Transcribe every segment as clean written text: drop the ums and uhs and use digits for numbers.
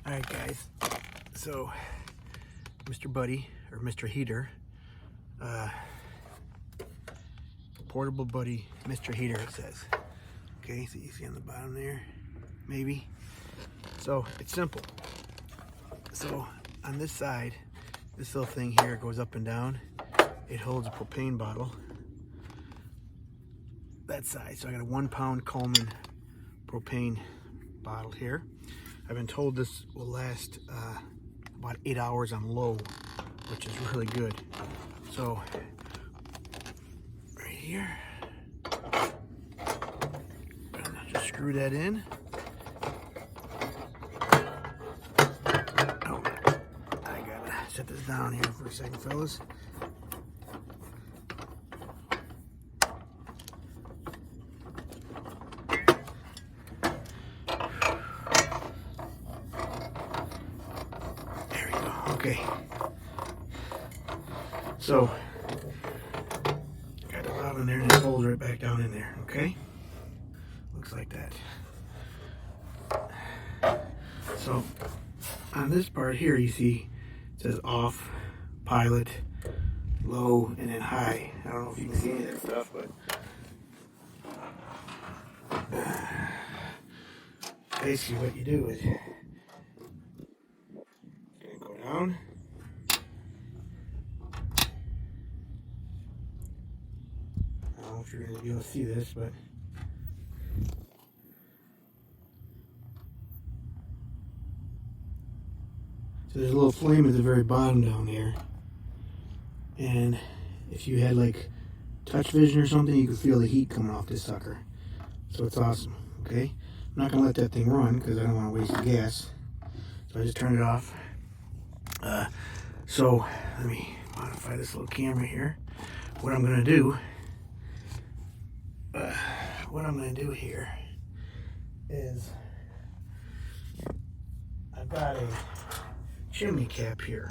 Alright guys, so Mr. Buddy, or Mr. Heater, portable buddy, Mr. Heater it says. Okay, so you see on the bottom there, maybe. So it's simple. So on this side, this little thing here goes up and down. It holds a propane bottle. That side, so I got a 1 pound Coleman propane bottle here. I've been told this will last about 8 hours on low, which is really good. So right here, just screw that in. Oh, I gotta set this down here for a second, fellas. Okay, so got the bottom in there and it folds right back down in there. Okay, looks like that. So on this part here, you see it says off, pilot, low, and then high. I don't know if you can see any of that stuff, but basically what you do is down. I don't know if you're going to be able to see this, but so there's a little flame at the very bottom down there, and if you had like touch vision or something, you could feel the heat coming off this sucker. So it's awesome. Okay, I'm not going to let that thing run because I don't want to waste the gas, so I just turned it off. So let me modify this little camera here. What I'm gonna do here is I've got a chimney cap here.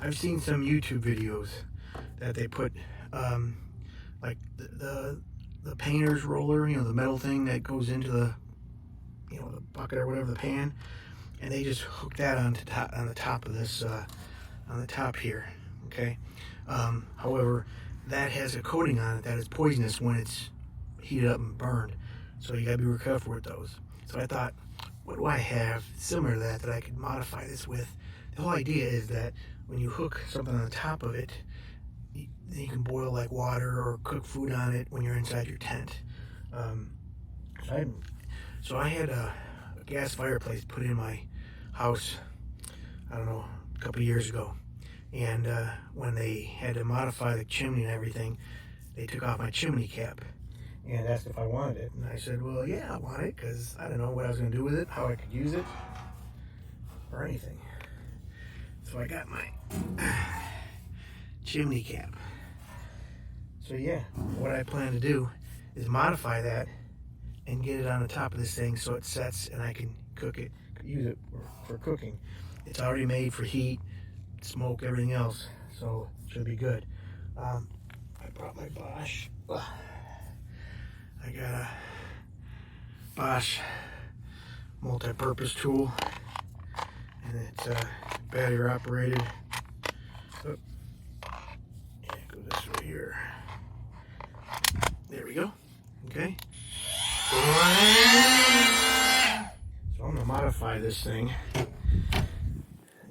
I've seen some YouTube videos that they put like the painter's roller, you know, the metal thing that goes into the, you know, the bucket or whatever, the pan. And they just hook that on the top of this, on the top here, okay? However, that has a coating on it that is poisonous when it's heated up and burned. So you gotta be real careful with those. So I thought, what do I have similar to that I could modify this with? The whole idea is that when you hook something on the top of it, you can boil like water or cook food on it when you're inside your tent. So I had a gas fireplace put in my house, I don't know, a couple of years ago, and when they had to modify the chimney and everything, they took off my chimney cap and asked if I wanted it, and I said, well, yeah, I want it, because I don't know what I was going to do with it, how I could use it, or anything. So I got my chimney cap. So yeah, what I plan to do is modify that and get it on the top of this thing so it sets and I can cook it, use it for cooking. It's already made for heat, smoke, everything else, so it should be good. I brought my Bosch. I got a Bosch multi-purpose tool, and it's battery operated. Oh, yeah, go this way here. There we go. Okay. So I'm going to modify this thing.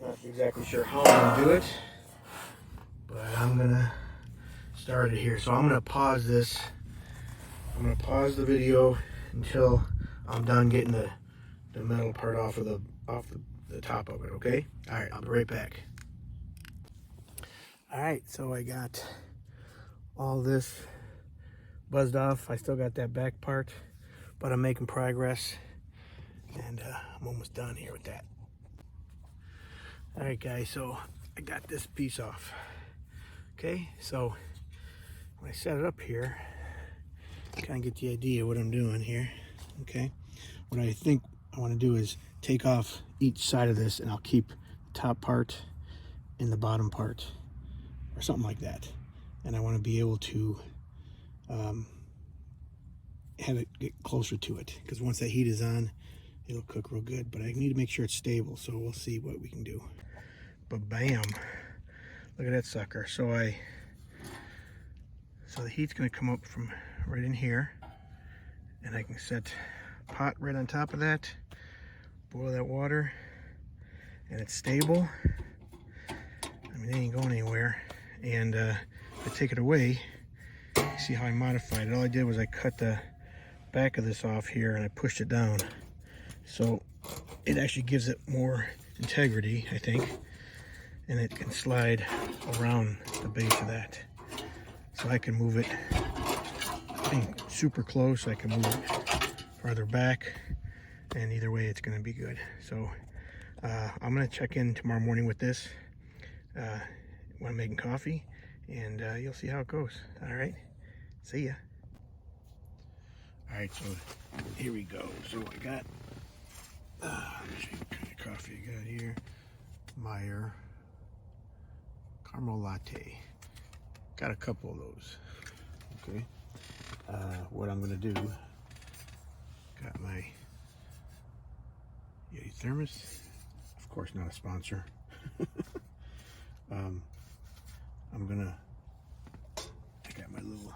Not exactly sure how I'm going to do it, but I'm going to start it here. So I'm going to pause this. I'm going to pause the video until I'm done getting the metal part off the top of it, okay? All right, I'll be right back. All right, so I got all this buzzed off. I still got that back part, but I'm making progress, and I'm almost done here with that. All right, guys, so I got this piece off. Okay, so when I set it up here, kind of get the idea of what I'm doing here. Okay, what I think I want to do is take off each side of this, and I'll keep the top part and the bottom part, or something like that. And I want to be able to have it get closer to it, because once that heat is on, it'll cook real good. But I need to make sure it's stable, so we'll see what we can do. But bam, look at that sucker. So the heat's gonna come up from right in here, and I can set a pot right on top of that, boil that water, and it's stable. I mean, it ain't going anywhere. And I take it away. You see how I modified it? All I did was I cut the back of this off here and I pushed it down. So it actually gives it more integrity, I think. And it can slide around the base of that. So I can move it being super close. I can move it farther back. And either way, it's going to be good. So I'm going to check in tomorrow morning with this when I'm making coffee, and you'll see how it goes. All right, see ya. All right, so here we go. So I got, let me show you what kind of coffee I got here. Meyer caramel latte. Got a couple of those. Okay. What I'm gonna do? Got my Yeti thermos. Of course, not a sponsor. I got my little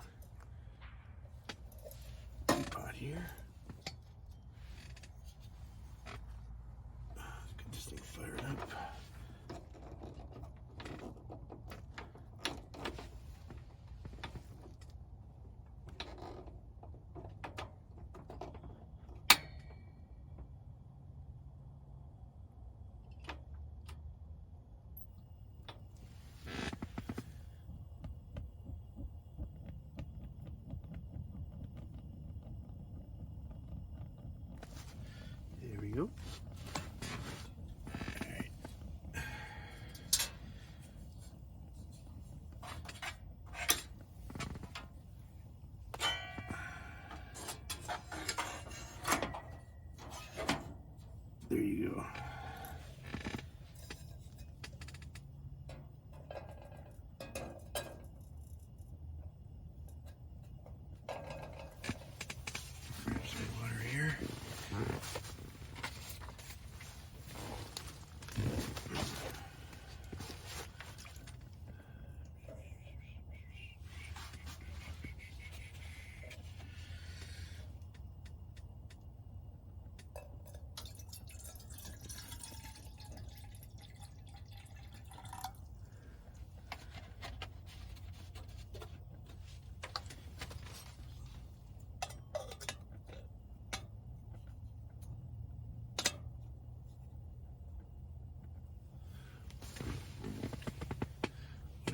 pot here. Let's get this thing fired up. There we go. All right. There you go. Grab some water here.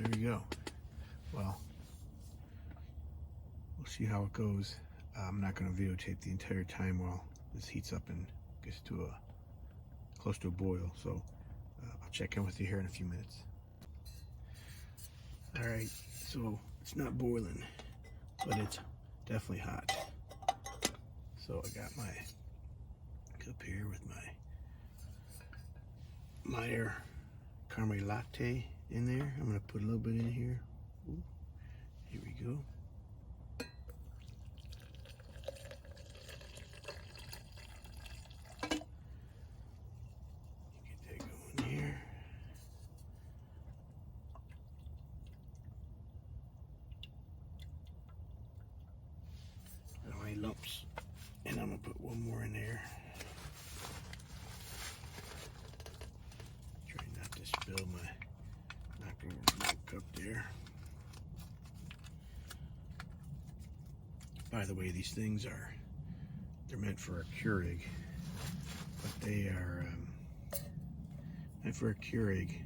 There you go. Well, we'll see how it goes. I'm not going to videotape the entire time while this heats up and gets to close to a boil. So I'll check in with you here in a few minutes. All right, so it's not boiling, but it's definitely hot. So I got my cup here with my Meyer caramel latte in there. I'm gonna put a little bit in here. Ooh, here we go. Get that going here. I don't want any lumps. And I'm gonna put one more in there. Try not to spill my milk up there. By the way, these things they're meant for a Keurig, but they are meant for a Keurig.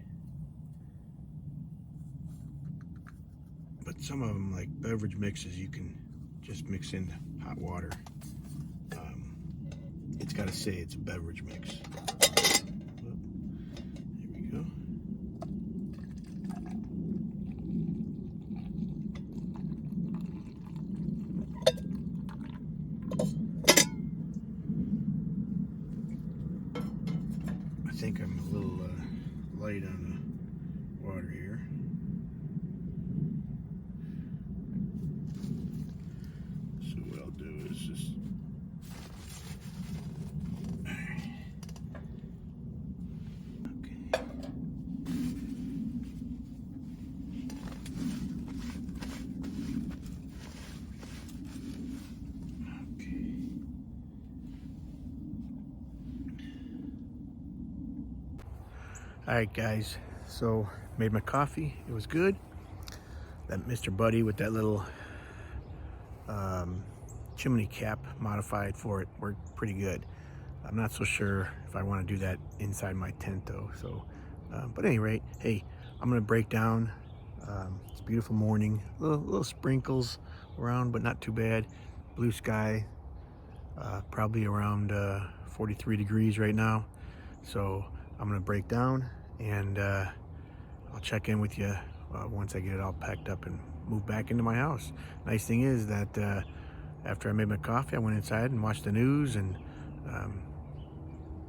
But some of them, like beverage mixes, you can just mix in hot water. It's got to say it's a beverage mix. There we go. I think I'm a little light on the water here. So what I'll do is just, there All right, guys. So made my coffee. It was good. That Mr. Buddy with that little chimney cap modified for it worked pretty good. I'm not so sure if I want to do that inside my tent though. So, but at any rate, hey, I'm gonna break down. It's a beautiful morning. Little sprinkles around, but not too bad. Blue sky. Probably around 43 degrees right now. So I'm gonna break down and I'll check in with you once I get it all packed up and move back into my house. Nice thing is that after I made my coffee, I went inside and watched the news and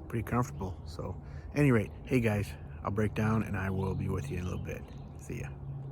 pretty comfortable. So at any rate, hey guys, I'll break down and I will be with you in a little bit. See ya.